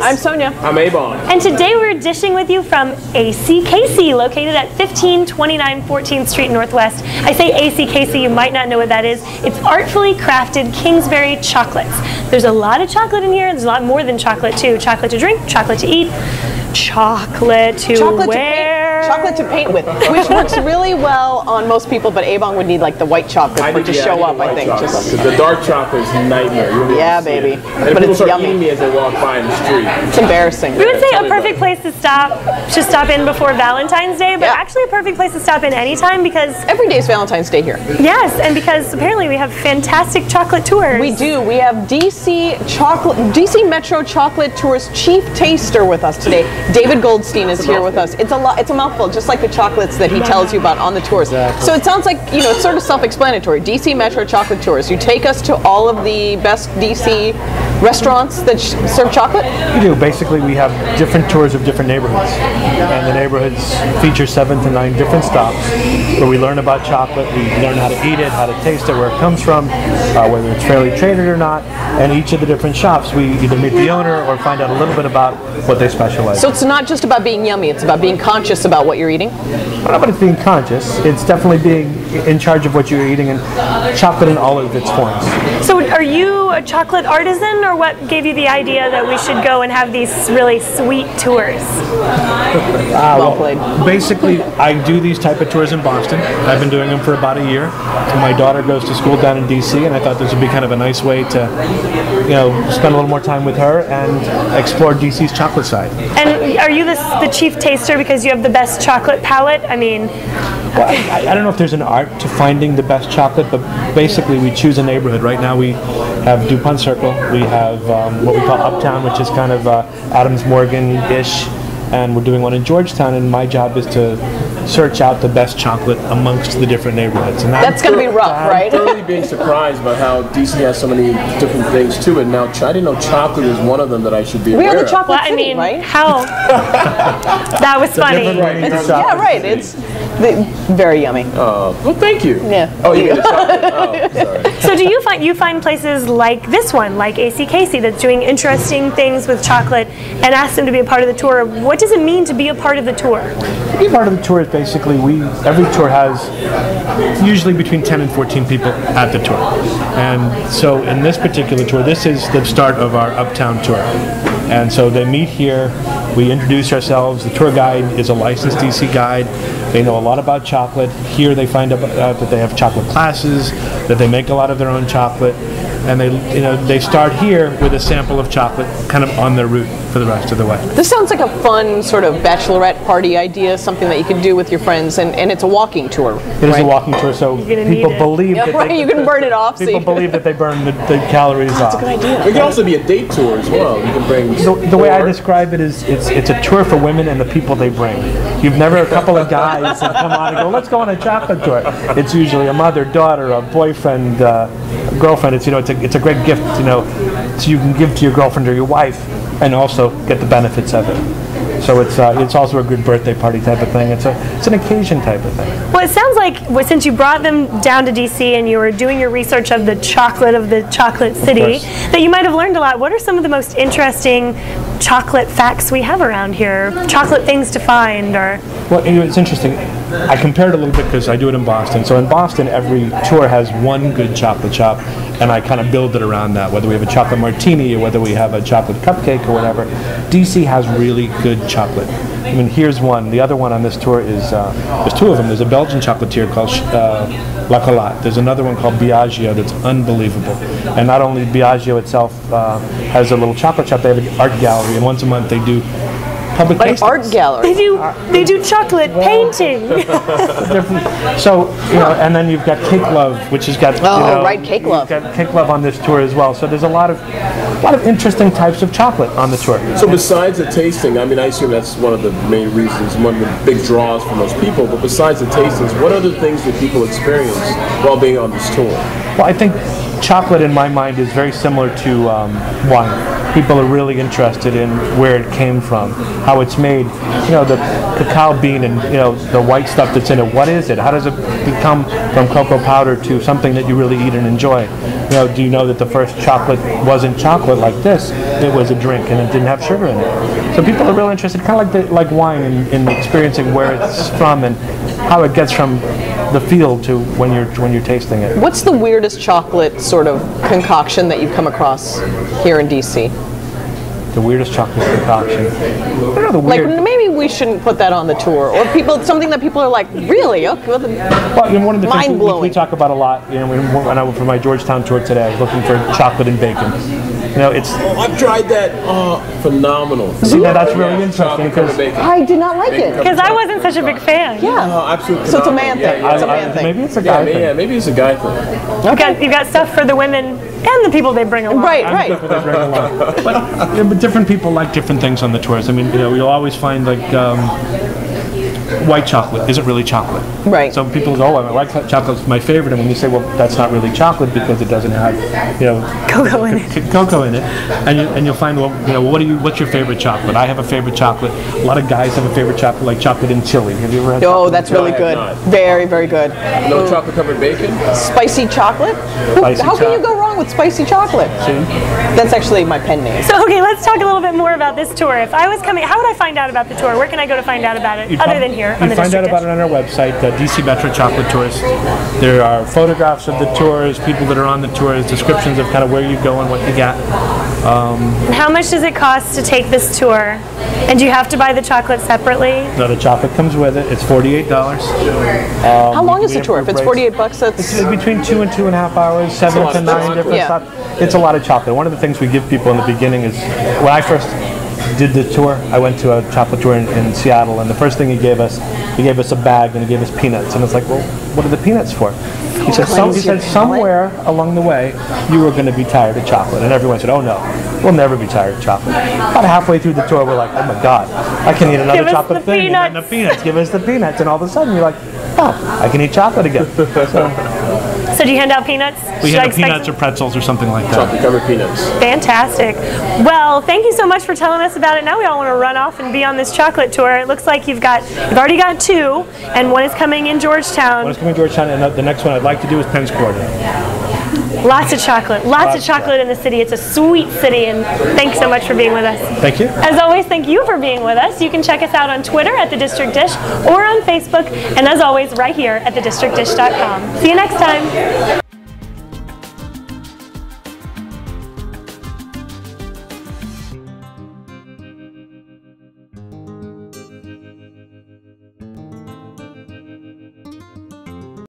I'm Sonya. I'm Ebong. And today we're dishing with you from ACKC, located at 1529 14th Street Northwest. I say ACKC, you might not know what that is. It's artfully crafted Kingsbury chocolates. There's a lot of chocolate in here. There's a lot more than chocolate too. Chocolate to drink, chocolate to eat, chocolate to wear. Chocolate to paint with, which works really well on most people, but Ebong would need like the white chocolate for it to show up, I think. The dark chocolate is a nightmare. Yeah, baby. But it's yummy. Me as they walk by in the street. It's embarrassing. We would say a perfect place to stop in before Valentine's Day, but actually a perfect place to stop in anytime because every day is Valentine's Day here. Yes, and because apparently we have fantastic chocolate tours. We do. We have DC Metro Chocolate Tours Chief Taster with us today. David Goldstein is here with us. It's a mouthful, just like the chocolates that he tells you about on the tours. Exactly. So it sounds like, you know, it's sort of self-explanatory. DC Metro Chocolate Tours. You take us to all of the best DC restaurants that serve chocolate? We do. Basically, we have different tours of different neighborhoods. And the neighborhoods feature 7 to 9 different stops where we learn about chocolate, we learn how to eat it, how to taste it, where it comes from, whether it's fairly traded or not. And each of the different shops, we either meet the owner or find out a little bit about what they specialize in. So it's not just about being yummy, it's about being conscious about what you're eating? Not about it being conscious. It's definitely being in charge of what you're eating and chocolate in all of its forms. So are you a chocolate artisan, or what gave you the idea that we should go and have these really sweet tours? Well played. Basically, I do these type of tours in Boston. I've been doing them for about a year. My daughter goes to school down in DC, and I thought this would be kind of a nice way to, you know, spend a little more time with her and explore DC's chocolate side. And are you the chief taster because you have the best chocolate palate? I mean, well, I don't know if there's an art to finding the best chocolate, but basically we choose a neighborhood. Right now we have DuPont Circle, we have what we call Uptown, which is kind of Adams Morgan-ish, and we're doing one in Georgetown, and my job is to search out the best chocolate amongst the different neighborhoods. And that's going to be rough, right? I'm thoroughly being surprised by how DC has so many different things to it. Now, I didn't know chocolate is one of them that I should be aware of. We are the chocolate city, right? How? That was funny. Yeah, right. It's very yummy. Oh, well, thank you. Yeah. Oh, you mean the chocolate? Oh, sorry. So do you find places like this one, like ACKC, that's doing interesting things with chocolate and ask them to be a part of the tour? What does it mean to be a part of the tour? To be a part of the tour is basically every tour has usually between 10 and 14 people at the tour. And so in this particular tour, this is the start of our Uptown tour. And so they meet here, we introduce ourselves, the tour guide is a licensed DC guide, they know a lot about chocolate. Here they find out that they have chocolate classes, that they make a lot of their own chocolate, and they start here with a sample of chocolate kind of on their route for the rest of the way. This sounds like a fun sort of bachelorette party idea, something that you could do with your friends, and it's a walking tour. It is a walking tour, so people believe that you can burn it off. People believe that they burn the calories off. That's a good idea. It can also be a date tour as well. You can bring the way I describe it is it's a tour for women and the people they bring. You've never a couple of guys that come on and go, let's go on a chocolate tour. It's usually a mother, daughter, a boyfriend, girlfriend. It's a great gift, so you can give to your girlfriend or your wife and also get the benefits of it. So it's also a good birthday party type of thing. It's an occasion type of thing. Well, it sounds like since you brought them down to DC and you were doing your research of the chocolate city, that you might have learned a lot. What are some of the most interesting chocolate facts we have around here? Chocolate things to find, or? Well, it's interesting. I compared a little bit because I do it in Boston. So in Boston, every tour has one good chocolate shop, and I kind of build it around that, whether we have a chocolate martini or whether we have a chocolate cupcake or whatever. DC has really good chocolate. I mean, here's one. The other one on this tour is, there's two of them. There's a Belgian chocolatier called La Colate. There's another one called Biagio that's unbelievable. And not only Biagio itself has a little chocolate shop, they have an art gallery, and once a month they do public tastings. Art gallery. They do chocolate painting. So, and then you've got Cake Love, which has got Cake Love. You've got Cake Love on this tour as well. So there's a lot of interesting types of chocolate on the tour. So besides the tasting, I mean, I assume that's one of the main reasons, one of the big draws for most people. But besides the tastings, what other things do people experience while being on this tour? Well, I think chocolate in my mind is very similar to wine. People are really interested in where it came from, how it's made, you know, the cacao bean and, you know, the white stuff that's in it. What is it? How does it become from cocoa powder to something that you really eat and enjoy? You know, do you know that the first chocolate wasn't chocolate like this? It was a drink and it didn't have sugar in it. So people are really interested, kind of like wine, in experiencing where it's from and how it gets from the field to when you're tasting it. What's the weirdest chocolate sort of concoction that you've come across here in DC? The weirdest chocolate concoction. I don't know, the weird. Like maybe we shouldn't put that on the tour, or something that people are like, really? Okay, well, well, you know, one of the things we talk about a lot. You know, when I went for my Georgetown tour today, I was looking for chocolate and bacon. You know, it's. Oh, I've tried that. Oh, phenomenal. See, that's really interesting because I did not like it. Because I wasn't such a big fan. Yeah, absolutely. So it's a man thing. It's a man thing. Maybe it's a guy thing. Yeah, maybe it's a guy thing. Okay. You've got stuff for the women and the people they bring along. Right. But different people like different things on the tours. I mean, you know, you'll always find like white chocolate isn't really chocolate. Right. So people go, oh, white chocolate's my favorite, and when you say, well, that's not really chocolate because it doesn't have, you know, cocoa in it. Cocoa in it, and you'll find, well, you know, what's your favorite chocolate? I have a favorite chocolate. A lot of guys have a favorite chocolate, like chocolate in chili. Have you ever had? Oh, that's really good. Very, very good. No chocolate covered bacon. Spicy chocolate. How can you go wrong with spicy chocolate? See? That's actually my pen name. So, okay, let's talk a little bit more about this tour. If I was coming, how would I find out about the tour? Where can I go to find out about it, other than here on the You find out District about it on our website, DC Metro Chocolate Tours. There are photographs of the tours, people that are on the tours, descriptions of kind of where you go and what you get. And how much does it cost to take this tour? And do you have to buy the chocolate separately? No, the chocolate comes with it. It's $48. How long is the tour? If it's $48, that's it's between 2 and 2.5 hours, 7 to 9 different stuff. It's a lot of chocolate. One of the things we give people in the beginning is, when I first did the tour, I went to a chocolate tour in Seattle, and the first thing he gave us a bag and he gave us peanuts, and it's like, well, what are the peanuts for? He said somewhere along the way you were going to be tired of chocolate, and everyone said, oh no, we'll never be tired of chocolate. About halfway through the tour, we're like, oh my god, I can eat another chocolate thing, and the peanuts, give us the peanuts, and all of a sudden you're like, oh, I can eat chocolate again. So do you hand out peanuts? We hand out peanuts or pretzels or something like that. Chocolate covered peanuts. Fantastic. Well, thank you so much for telling us about it. Now we all want to run off and be on this chocolate tour. It looks like you've already got 2, and one is coming in Georgetown. One is coming in Georgetown, and the next one I'd like to do is Penns Quarter. Lots of chocolate. Lots of chocolate in the city. It's a sweet city, and thanks so much for being with us. Thank you. As always, thank you for being with us. You can check us out on Twitter at The District Dish or on Facebook, and as always, right here at thedistrictdish.com. See you next time.